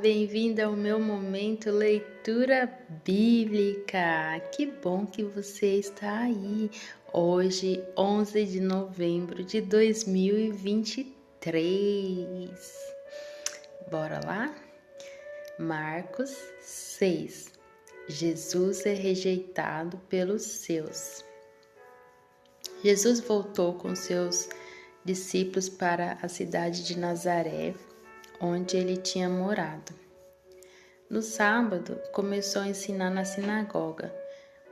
Bem-vindo ao meu momento leitura bíblica. Que bom que você está aí. Hoje, 11 de novembro de 2023. Bora lá? Marcos 6. Jesus é rejeitado pelos seus. Jesus voltou com seus discípulos para a cidade de Nazaré, onde ele tinha morado. No sábado, começou a ensinar na sinagoga.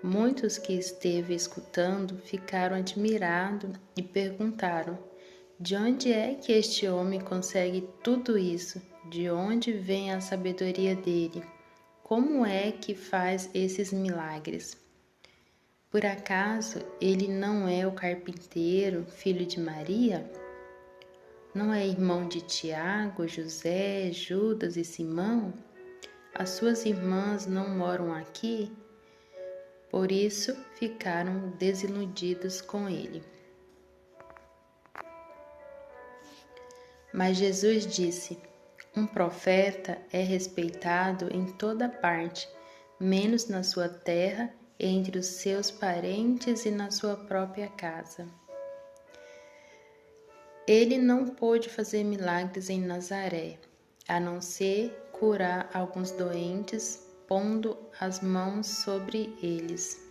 Muitos que esteve escutando ficaram admirados e perguntaram: de onde é que este homem consegue tudo isso? De onde vem a sabedoria dele? Como é que faz esses milagres? Por acaso ele não é o carpinteiro, filho de Maria? Não é irmão de Tiago, José, Judas e Simão? As suas irmãs não moram aqui? Por isso ficaram desiludidos com ele. Mas Jesus disse: um profeta é respeitado em toda parte, menos na sua terra, entre os seus parentes e na sua própria casa. Ele não pôde fazer milagres em Nazaré, a não ser curar alguns doentes, pondo as mãos sobre eles.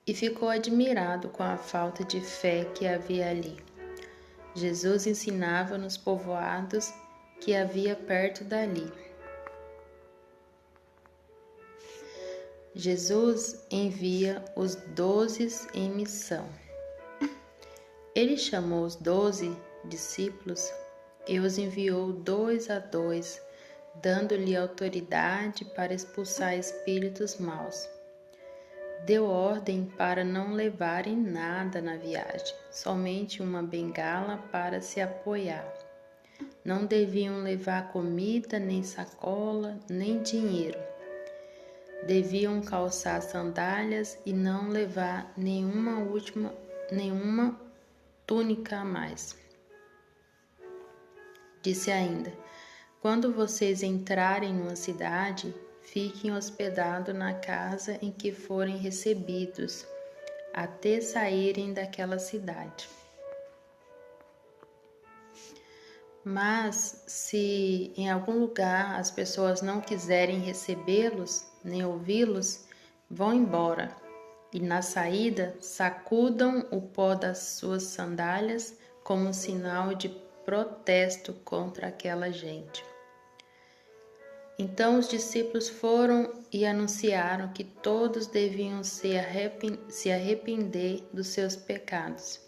E ficou admirado com a falta de fé que havia ali. Jesus ensinava nos povoados que havia perto dali. Jesus envia os 12 em missão. Ele chamou os 12 discípulos e os enviou 2 a 2, dando-lhe autoridade para expulsar espíritos maus. Deu ordem para não levarem nada na viagem, somente uma bengala para se apoiar. Não deviam levar comida, nem sacola, nem dinheiro. Deviam calçar sandálias e não levar nenhuma túnica a mais. Disse ainda: quando vocês entrarem numa cidade, fiquem hospedados na casa em que forem recebidos, até saírem daquela cidade. Mas, se em algum lugar as pessoas não quiserem recebê-los, nem ouvi-los, vão embora, e na saída sacudam o pó das suas sandálias como sinal de protesto contra aquela gente. Então os discípulos foram e anunciaram que todos deviam se arrepender dos seus pecados.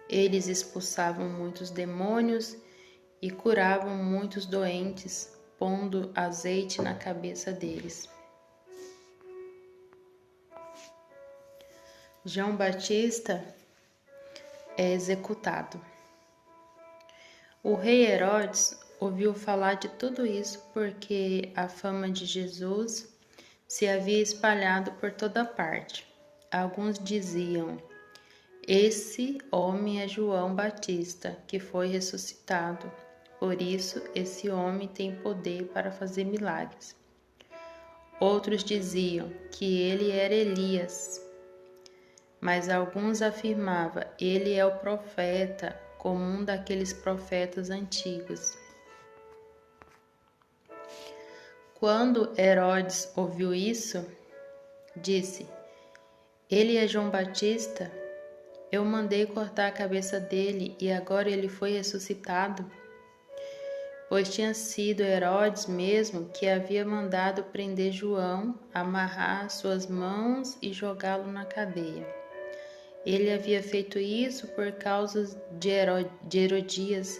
Eles expulsavam muitos demônios e curavam muitos doentes, pondo azeite na cabeça deles. João Batista é executado. O rei Herodes ouviu falar de tudo isso porque a fama de Jesus se havia espalhado por toda parte. Alguns diziam: esse homem é João Batista, que foi ressuscitado. Por isso, esse homem tem poder para fazer milagres. Outros diziam que ele era Elias. Mas alguns afirmavam: ele é o profeta, como um daqueles profetas antigos. Quando Herodes ouviu isso, disse: ele é João Batista? Eu mandei cortar a cabeça dele e agora ele foi ressuscitado? Pois tinha sido Herodes mesmo que havia mandado prender João, amarrar suas mãos e jogá-lo na cadeia. Ele havia feito isso por causa de Herodias,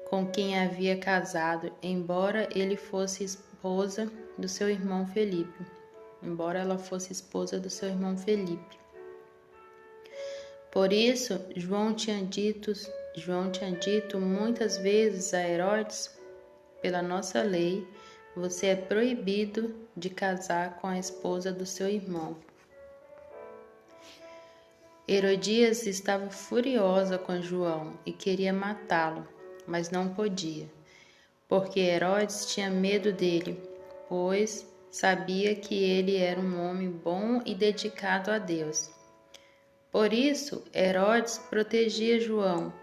com quem havia casado, embora ela fosse esposa do seu irmão Felipe. Por isso, João tinha dito muitas vezes a Herodes: pela nossa lei, você é proibido de casar com a esposa do seu irmão. Herodias estava furiosa com João e queria matá-lo, mas não podia, porque Herodes tinha medo dele, pois sabia que ele era um homem bom e dedicado a Deus. Por isso, Herodes protegia João,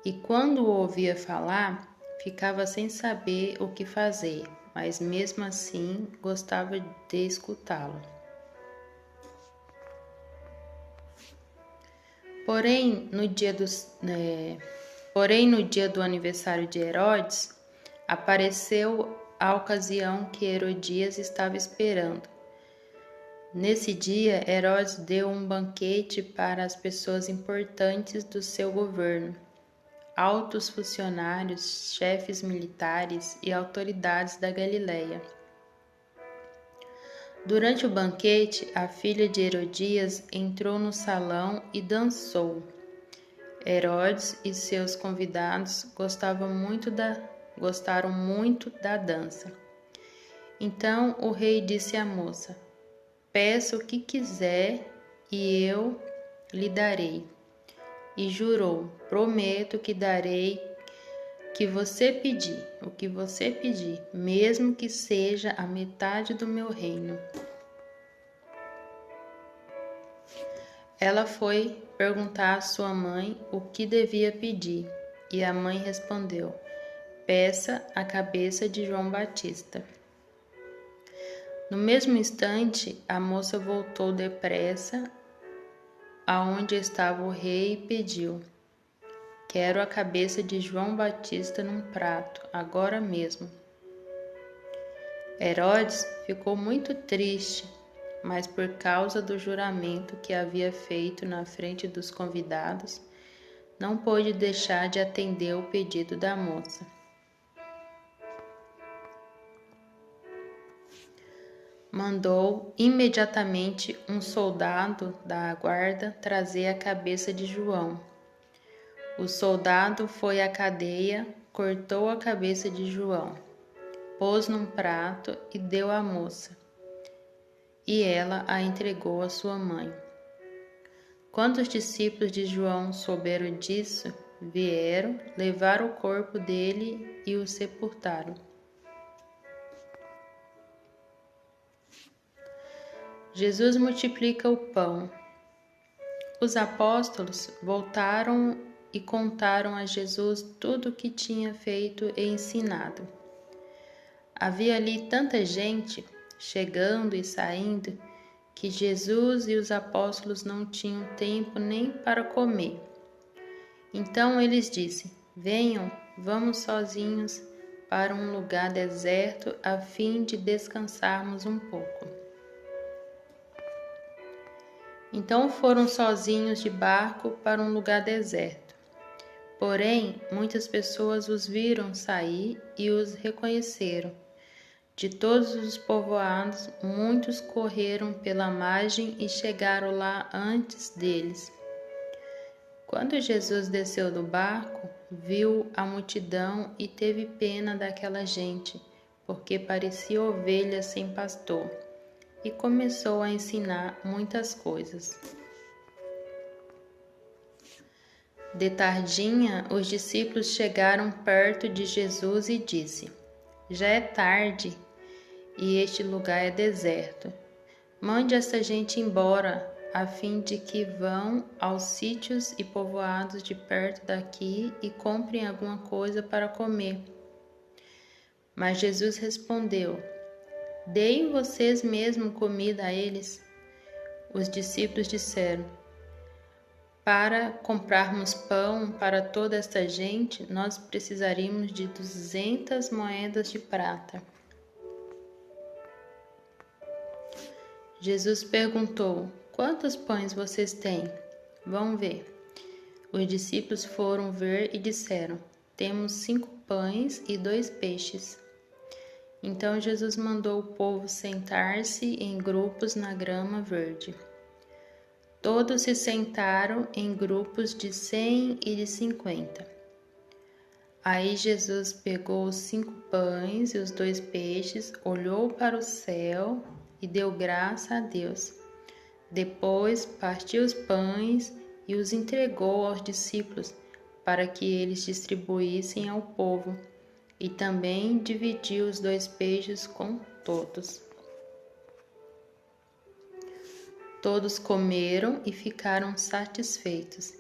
e quando o ouvia falar, ficava sem saber o que fazer, mas mesmo assim gostava de escutá-lo. Porém, no dia do aniversário de Herodes, apareceu a ocasião que Herodias estava esperando. Nesse dia, Herodes deu um banquete para as pessoas importantes do seu governo, altos funcionários, chefes militares e autoridades da Galileia. Durante o banquete, a filha de Herodias entrou no salão e dançou. Herodes e seus convidados gostaram muito da dança. Então o rei disse à moça: "Peça o que quiser e eu lhe darei." E jurou: "Prometo que darei o que você pedir, mesmo que seja a metade do meu reino." Ela foi perguntar à sua mãe o que devia pedir, e a mãe respondeu: "Peça a cabeça de João Batista." No mesmo instante, a moça voltou depressa aonde estava o rei e pediu: "Quero a cabeça de João Batista num prato, agora mesmo." Herodes ficou muito triste, mas por causa do juramento que havia feito na frente dos convidados, não pôde deixar de atender o pedido da moça. Mandou imediatamente um soldado da guarda trazer a cabeça de João. O soldado foi à cadeia, cortou a cabeça de João, pôs num prato e deu à moça, e ela a entregou à sua mãe. Quando os discípulos de João souberam disso, vieram, levaram o corpo dele e o sepultaram. Jesus multiplica o pão. Os apóstolos voltaram e contaram a Jesus tudo o que tinha feito e ensinado. Havia ali tanta gente, chegando e saindo, que Jesus e os apóstolos não tinham tempo nem para comer. Então eles disseram: "Venham, vamos sozinhos para um lugar deserto a fim de descansarmos um pouco." Então foram sozinhos de barco para um lugar deserto. Porém, muitas pessoas os viram sair e os reconheceram. De todos os povoados, muitos correram pela margem e chegaram lá antes deles. Quando Jesus desceu do barco, viu a multidão e teve pena daquela gente, porque parecia ovelhas sem pastor, e começou a ensinar muitas coisas. De tardinha, os discípulos chegaram perto de Jesus e disse: "Já é tarde e este lugar é deserto. Mande essa gente embora, a fim de que vão aos sítios e povoados de perto daqui e comprem alguma coisa para comer." Mas Jesus respondeu: "Deem vocês mesmo comida a eles." Os discípulos disseram: "Para comprarmos pão para toda esta gente, nós precisaríamos de 200 moedas de prata." Jesus perguntou: "Quantos pães vocês têm? Vão ver." Os discípulos foram ver e disseram: "Temos 5 pães e 2 peixes." Então Jesus mandou o povo sentar-se em grupos na grama verde. Todos se sentaram em grupos de 100 e de 50. Aí Jesus pegou os 5 pães e os 2 peixes, olhou para o céu e deu graça a Deus. Depois partiu os pães e os entregou aos discípulos para que eles distribuíssem ao povo. e também dividiu os 2 peixes com todos. Todos comeram e ficaram satisfeitos.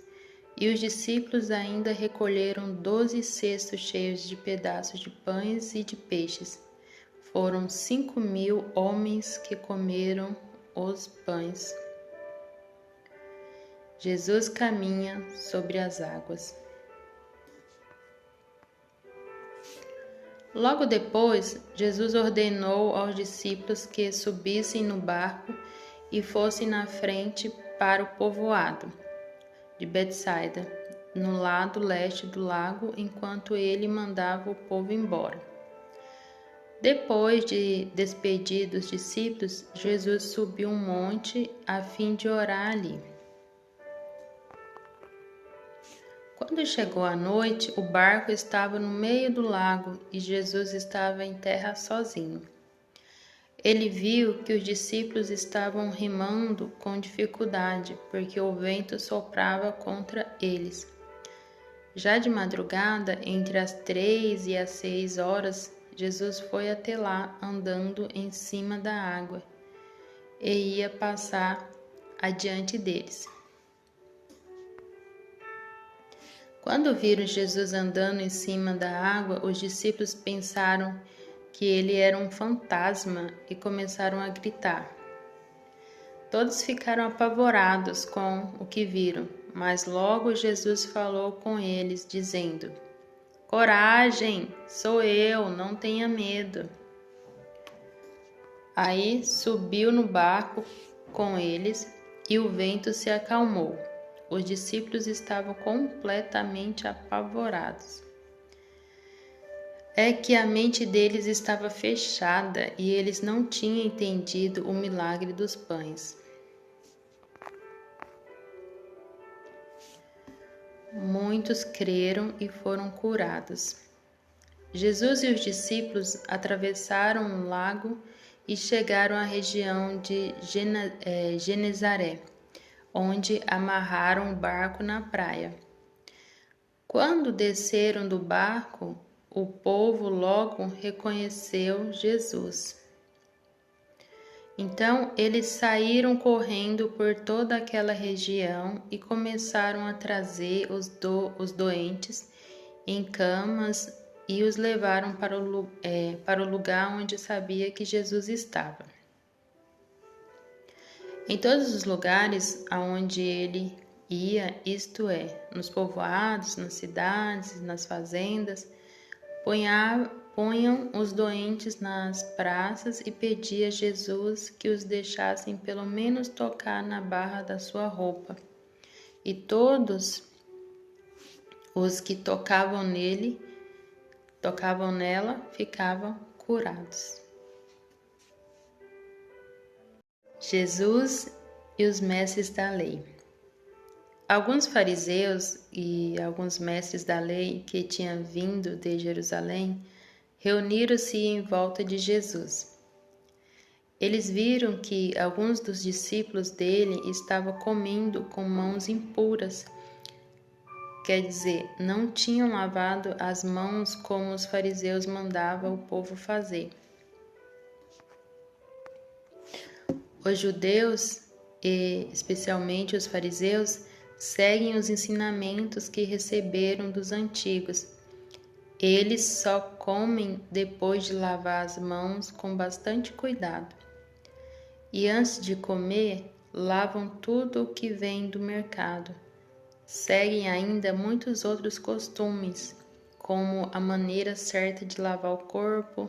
E os discípulos ainda recolheram 12 cestos cheios de pedaços de pães e de peixes. Foram 5.000 homens que comeram os pães. Jesus caminha sobre as águas. Logo depois, Jesus ordenou aos discípulos que subissem no barco e fossem na frente para o povoado de Betsaida, no lado leste do lago, enquanto ele mandava o povo embora. Depois de despedir dos discípulos, Jesus subiu um monte a fim de orar ali. Quando chegou a noite, o barco estava no meio do lago e Jesus estava em terra sozinho. Ele viu que os discípulos estavam remando com dificuldade, porque o vento soprava contra eles. Já de madrugada, entre as 3 e as 6 horas, Jesus foi até lá andando em cima da água e ia passar adiante deles. Quando viram Jesus andando em cima da água, os discípulos pensaram que ele era um fantasma e começaram a gritar. Todos ficaram apavorados com o que viram, mas logo Jesus falou com eles, dizendo: Coragem, sou eu, não tenha medo. Aí subiu no barco com eles e o vento se acalmou. Os discípulos estavam completamente apavorados. É que a mente deles estava fechada e eles não tinham entendido o milagre dos pães. Muitos creram e foram curados. Jesus e os discípulos atravessaram um lago e chegaram à região de Genezaré, onde amarraram o barco na praia. Quando desceram do barco, o povo logo reconheceu Jesus. Então eles saíram correndo por toda aquela região e começaram a trazer os doentes em camas e os levaram para o lugar onde sabia que Jesus estava. Em todos os lugares aonde ele ia, isto é, nos povoados, nas cidades, nas fazendas, punham os doentes nas praças e pedia a Jesus que os deixassem pelo menos tocar na barra da sua roupa. E todos os que tocavam nela, ficavam curados. Jesus e os mestres da lei. Alguns fariseus e alguns mestres da lei que tinham vindo de Jerusalém reuniram-se em volta de Jesus. Eles viram que alguns dos discípulos dele estavam comendo com mãos impuras, quer dizer, não tinham lavado as mãos como os fariseus mandavam o povo fazer. Os judeus, e especialmente os fariseus, seguem os ensinamentos que receberam dos antigos. Eles só comem depois de lavar as mãos com bastante cuidado. E antes de comer, lavam tudo o que vem do mercado. Seguem ainda muitos outros costumes, como a maneira certa de lavar o corpo,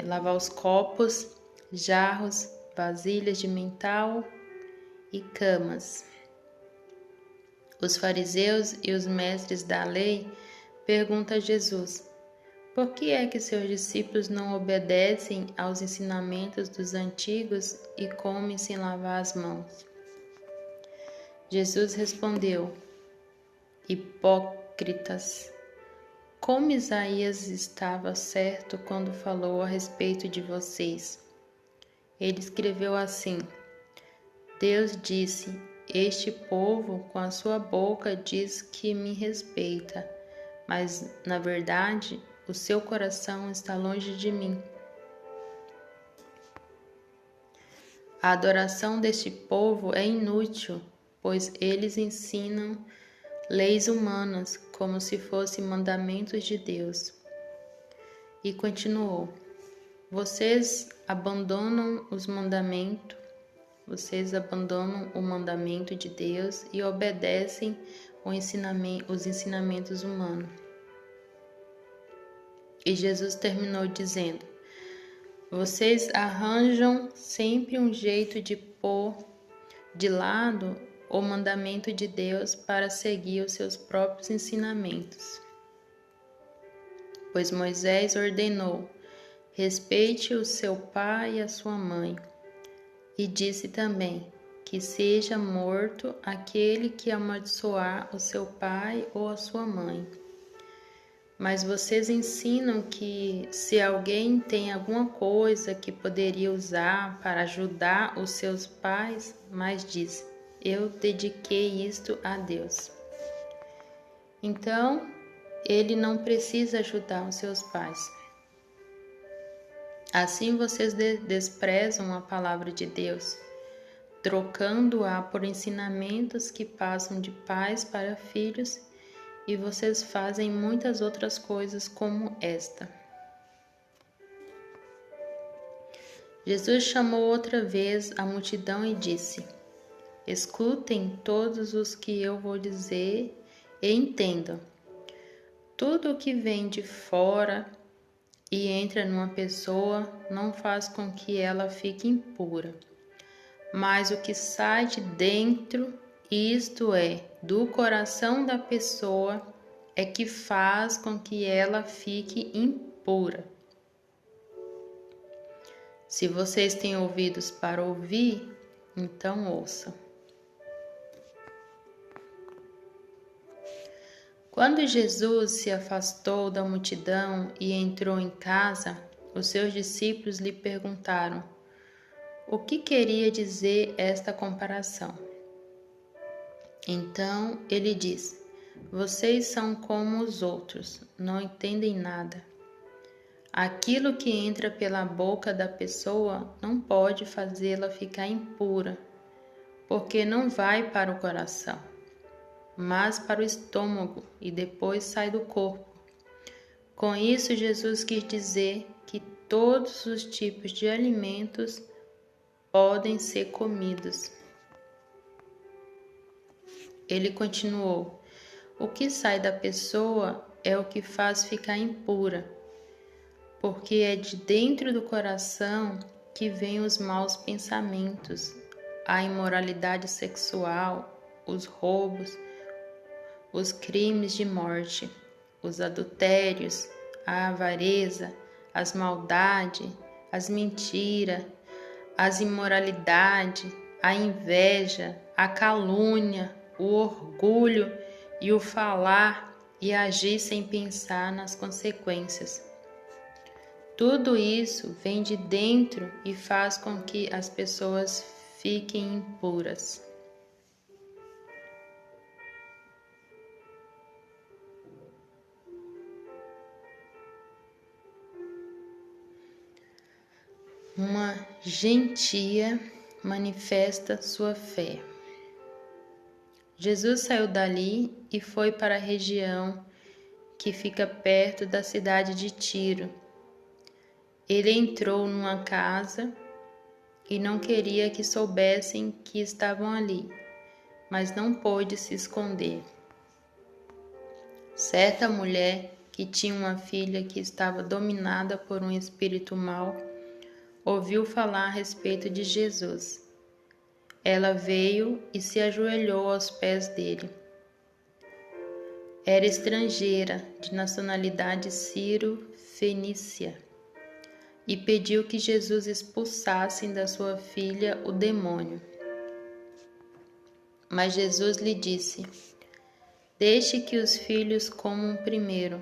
lavar os copos, jarros, vasilhas de metal e camas. Os fariseus e os mestres da lei perguntam a Jesus: por que é que seus discípulos não obedecem aos ensinamentos dos antigos e comem sem lavar as mãos? Jesus respondeu: hipócritas, como Isaías estava certo quando falou a respeito de vocês. Ele escreveu assim: Deus disse: este povo com a sua boca diz que me respeita, mas na verdade o seu coração está longe de mim. A adoração deste povo é inútil, pois eles ensinam leis humanas como se fossem mandamentos de Deus. E continuou: Vocês abandonam o mandamento de Deus e obedecem os ensinamentos humanos. E Jesus terminou dizendo: Vocês arranjam sempre um jeito de pôr de lado o mandamento de Deus para seguir os seus próprios ensinamentos. Pois Moisés ordenou: respeite o seu pai e a sua mãe. E disse também que seja morto aquele que amaldiçoar o seu pai ou a sua mãe. Mas vocês ensinam que se alguém tem alguma coisa que poderia usar para ajudar os seus pais, mas diz: eu dediquei isto a Deus. Então, ele não precisa ajudar os seus pais. Assim vocês desprezam a palavra de Deus, trocando-a por ensinamentos que passam de pais para filhos, e vocês fazem muitas outras coisas como esta. Jesus chamou outra vez a multidão e disse: Escutem todos os que eu vou dizer e entendam. Tudo o que vem de fora e entra numa pessoa não faz com que ela fique impura. Mas o que sai de dentro, isto é, do coração da pessoa, é que faz com que ela fique impura. Se vocês têm ouvidos para ouvir, então ouçam. Quando Jesus se afastou da multidão e entrou em casa, os seus discípulos lhe perguntaram: o que queria dizer esta comparação? Então ele disse: Vocês são como os outros, não entendem nada. Aquilo que entra pela boca da pessoa não pode fazê-la ficar impura, porque não vai para o coração, mas para o estômago e depois sai do corpo. Com isso, Jesus quis dizer que todos os tipos de alimentos podem ser comidos. Ele continuou: o que sai da pessoa é o que faz ficar impura, porque é de dentro do coração que vêm os maus pensamentos, a imoralidade sexual, os roubos, os crimes de morte, os adultérios, a avareza, as maldades, as mentiras, as imoralidades, a inveja, a calúnia, o orgulho e o falar e agir sem pensar nas consequências. Tudo isso vem de dentro e faz com que as pessoas fiquem impuras. Uma gentia manifesta sua fé. Jesus saiu dali e foi para a região que fica perto da cidade de Tiro. Ele entrou numa casa e não queria que soubessem que estavam ali, mas não pôde se esconder. Certa mulher que tinha uma filha que estava dominada por um espírito mau, ouviu falar a respeito de Jesus. Ela veio e se ajoelhou aos pés dele. Era estrangeira, de nacionalidade sírio-fenícia, e pediu que Jesus expulsasse da sua filha o demônio. Mas Jesus lhe disse: Deixe que os filhos comam primeiro.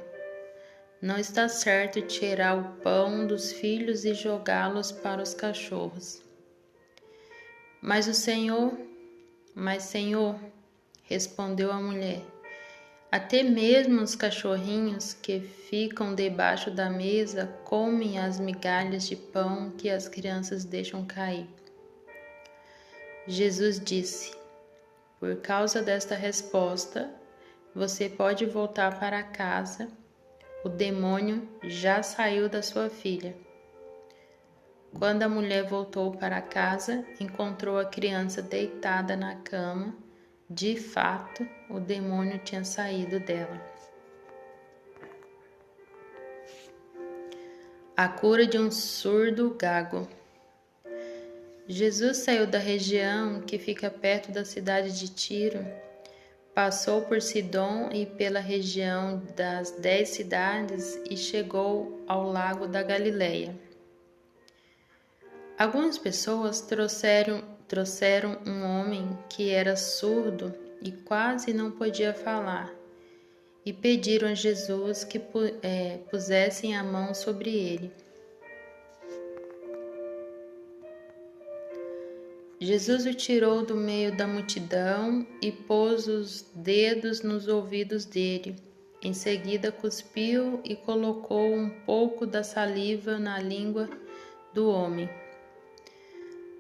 Não está certo tirar o pão dos filhos e jogá-los para os cachorros. Mas Senhor, respondeu a mulher, Até mesmo os cachorrinhos que ficam debaixo da mesa comem as migalhas de pão que as crianças deixam cair. Jesus disse: por causa desta resposta, você pode voltar para casa. O demônio já saiu da sua filha. Quando a mulher voltou para casa, encontrou a criança deitada na cama. De fato, o demônio tinha saído dela. A cura de um surdo gago. Jesus saiu da região que fica perto da cidade de Tiro, passou por Sidom e pela região das 10 cidades e chegou ao lago da Galileia. Algumas pessoas trouxeram um homem que era surdo e quase não podia falar, e pediram a Jesus que pusessem a mão sobre ele. Jesus o tirou do meio da multidão e pôs os dedos nos ouvidos dele. Em seguida, cuspiu e colocou um pouco da saliva na língua do homem.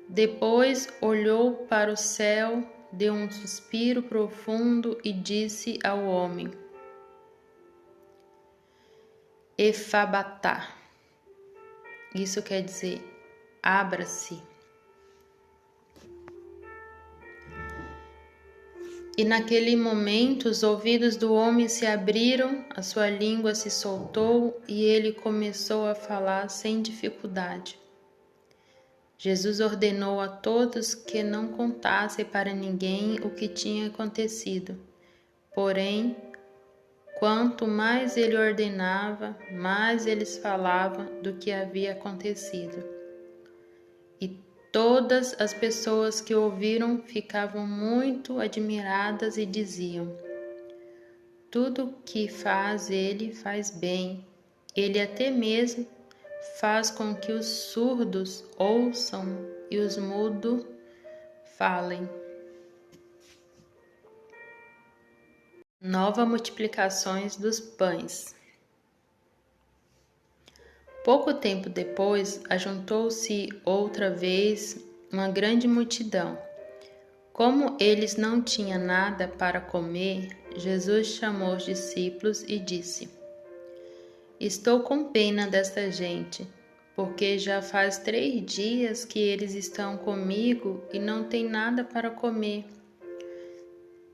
Depois olhou para o céu, deu um suspiro profundo e disse ao homem: Efabatá. Isso quer dizer, abra-se. E naquele momento os ouvidos do homem se abriram, a sua língua se soltou e ele começou a falar sem dificuldade. Jesus ordenou a todos que não contassem para ninguém o que tinha acontecido. Porém, quanto mais ele ordenava, mais eles falavam do que havia acontecido. E todas as pessoas que ouviram ficavam muito admiradas e diziam: tudo que faz ele faz bem. Ele até mesmo faz com que os surdos ouçam e os mudos falem. Nova multiplicações dos pães. Pouco tempo depois, ajuntou-se outra vez uma grande multidão. Como eles não tinham nada para comer, Jesus chamou os discípulos e disse: Estou com pena desta gente, porque já faz 3 dias que eles estão comigo e não têm nada para comer.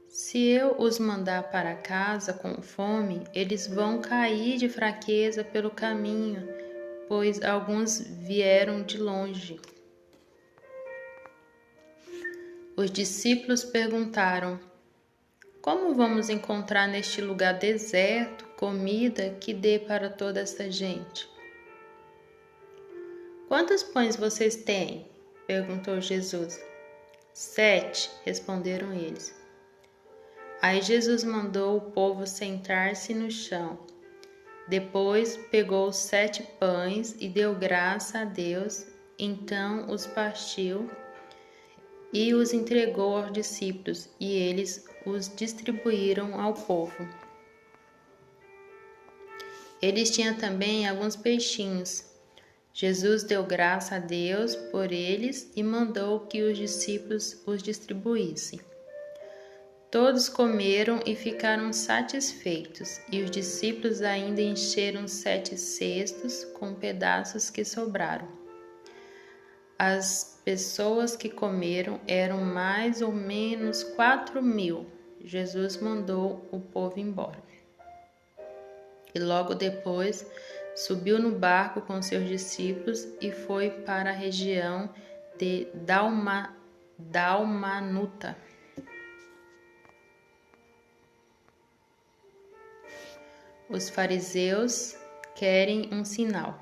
Se eu os mandar para casa com fome, eles vão cair de fraqueza pelo caminho, pois alguns vieram de longe. Os discípulos perguntaram: Como vamos encontrar neste lugar deserto comida que dê para toda esta gente? Quantos pães vocês têm? Perguntou Jesus. 7, responderam eles. Aí Jesus mandou o povo sentar-se no chão. Depois pegou os 7 pães e deu graça a Deus, então os partiu e os entregou aos discípulos, e eles os distribuíram ao povo. Eles tinham também alguns peixinhos. Jesus deu graça a Deus por eles e mandou que os discípulos os distribuíssem. Todos comeram e ficaram satisfeitos, e os discípulos ainda encheram 7 cestos com pedaços que sobraram. As pessoas que comeram eram mais ou menos 4.000. Jesus mandou o povo embora. E logo depois subiu no barco com seus discípulos e foi para a região de Dalmanuta. Os fariseus querem um sinal.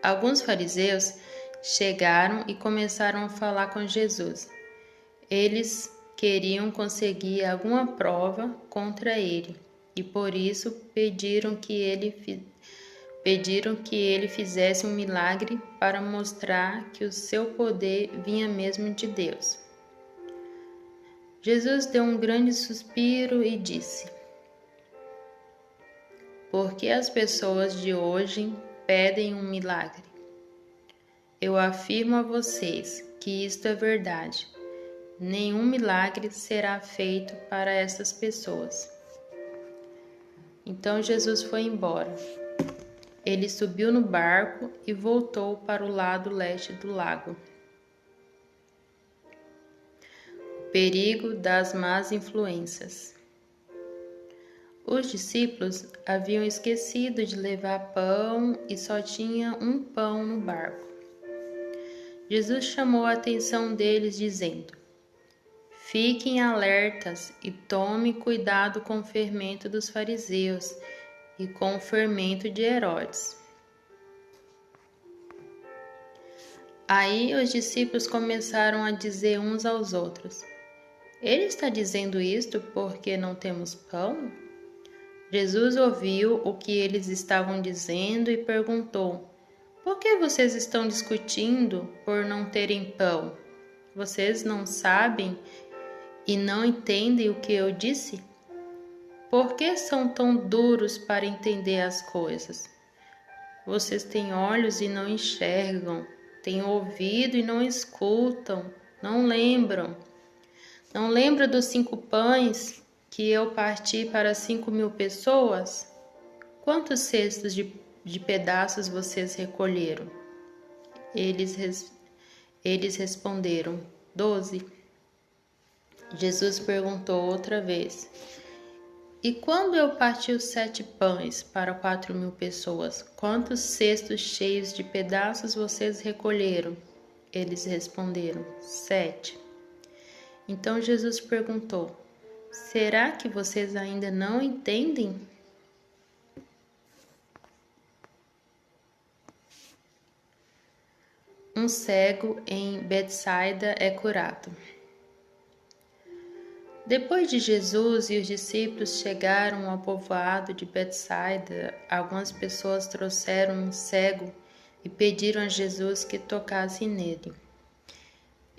Alguns fariseus chegaram e começaram a falar com Jesus. Eles queriam conseguir alguma prova contra ele e por isso pediram que ele fizesse um milagre para mostrar que o seu poder vinha mesmo de Deus. Jesus deu um grande suspiro e disse: Por que as pessoas de hoje pedem um milagre? Eu afirmo a vocês que isto é verdade. Nenhum milagre será feito para essas pessoas. Então Jesus foi embora. Ele subiu no barco e voltou para o lado leste do lago. O perigo das más influências. Os discípulos haviam esquecido de levar pão e só tinha um pão no barco. Jesus chamou a atenção deles, dizendo: Fiquem alertas e tomem cuidado com o fermento dos fariseus e com o fermento de Herodes. Aí os discípulos começaram a dizer uns aos outros: Ele está dizendo isto porque não temos pão? Jesus ouviu o que eles estavam dizendo e perguntou: Por que vocês estão discutindo por não terem pão? Vocês não sabem e não entendem o que eu disse? Por que são tão duros para entender as coisas? Vocês têm olhos e não enxergam, têm ouvido e não escutam, não lembram. Não lembra dos 5 pães que eu parti para 5.000 pessoas? Quantos cestos de pedaços vocês recolheram? Eles responderam: 12. Jesus perguntou outra vez: E quando eu parti os 7 pães para 4.000 pessoas, quantos cestos cheios de pedaços vocês recolheram? Eles responderam: 7. Então Jesus perguntou: Será que vocês ainda não entendem? Um cego em Betsaida é curado. Depois de Jesus e os discípulos chegaram ao povoado de Betsaida, algumas pessoas trouxeram um cego e pediram a Jesus que tocasse nele.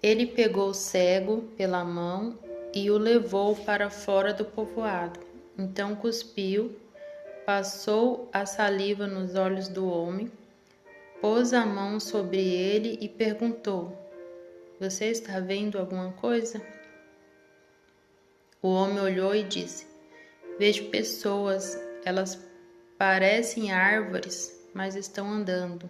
Ele pegou o cego pela mão e o levou para fora do povoado. Então cuspiu, passou a saliva nos olhos do homem, pôs a mão sobre ele e perguntou: Você está vendo alguma coisa? O homem olhou e disse: Vejo pessoas, elas parecem árvores, mas estão andando.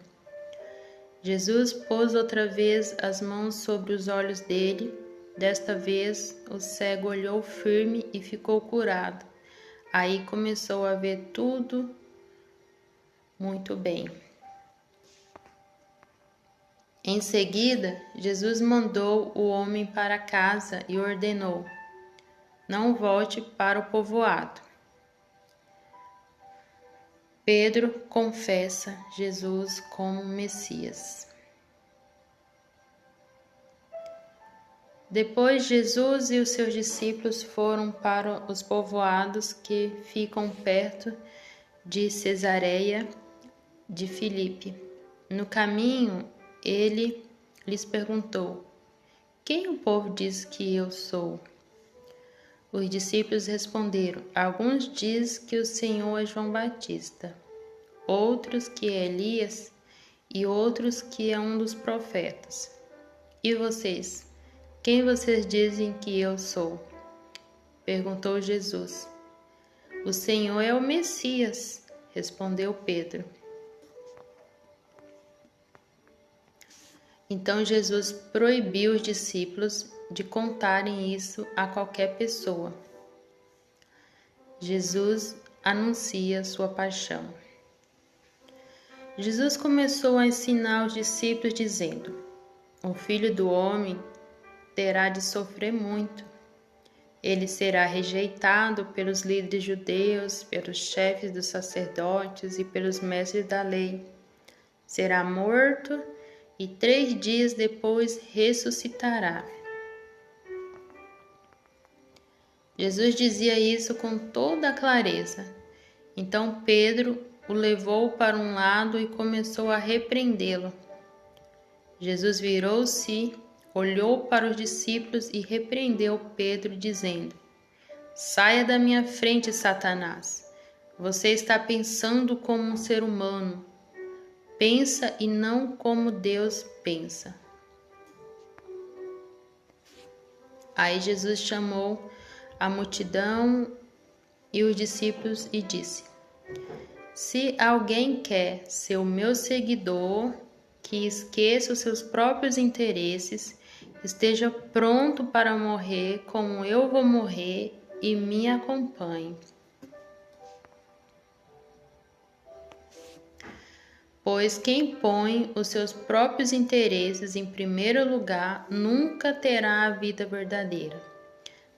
Jesus pôs outra vez as mãos sobre os olhos dele. Desta vez, o cego olhou firme e ficou curado. Aí começou a ver tudo muito bem. Em seguida, Jesus mandou o homem para casa e ordenou: Não volte para o povoado. Pedro confessa Jesus como Messias. Depois, Jesus e os seus discípulos foram para os povoados que ficam perto de Cesareia de Filipe. No caminho, ele lhes perguntou: Quem o povo diz que eu sou? Os discípulos responderam: Alguns dizem que o Senhor é João Batista, outros que é Elias e outros que é um dos profetas. E vocês? Quem vocês dizem que eu sou? Perguntou Jesus. O Senhor é o Messias, respondeu Pedro. Então Jesus proibiu os discípulos de contarem isso a qualquer pessoa. Jesus anuncia sua paixão. Jesus começou a ensinar os discípulos dizendo: O Filho do Homem terá de sofrer muito. Ele será rejeitado pelos líderes judeus, pelos chefes dos sacerdotes e pelos mestres da lei. Será morto e 3 dias depois ressuscitará. Jesus dizia isso com toda a clareza. Então Pedro o levou para um lado e começou a repreendê-lo. Jesus virou-se, olhou para os discípulos e repreendeu Pedro, dizendo: Saia da minha frente, Satanás. Você está pensando como um ser humano. Pensa e não como Deus pensa. Aí Jesus chamou a multidão e os discípulos e disse: Se alguém quer ser o meu seguidor, que esqueça os seus próprios interesses, esteja pronto para morrer como eu vou morrer e me acompanhe. Pois quem põe os seus próprios interesses em primeiro lugar nunca terá a vida verdadeira.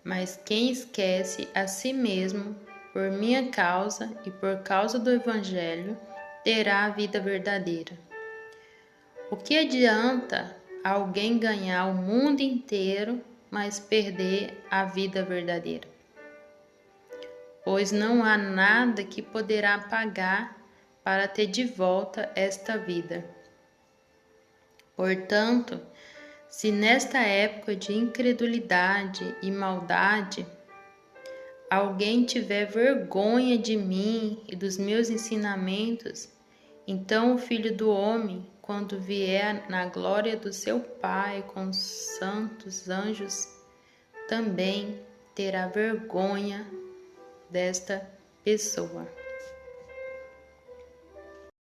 Mas quem esquece a si mesmo, por minha causa e por causa do Evangelho, terá a vida verdadeira. O que adianta alguém ganhar o mundo inteiro, mas perder a vida verdadeira? Pois não há nada que poderá pagar para ter de volta esta vida. Portanto, se nesta época de incredulidade e maldade, alguém tiver vergonha de mim e dos meus ensinamentos, então o Filho do Homem, quando vier na glória do seu Pai com os santos anjos, também terá vergonha desta pessoa.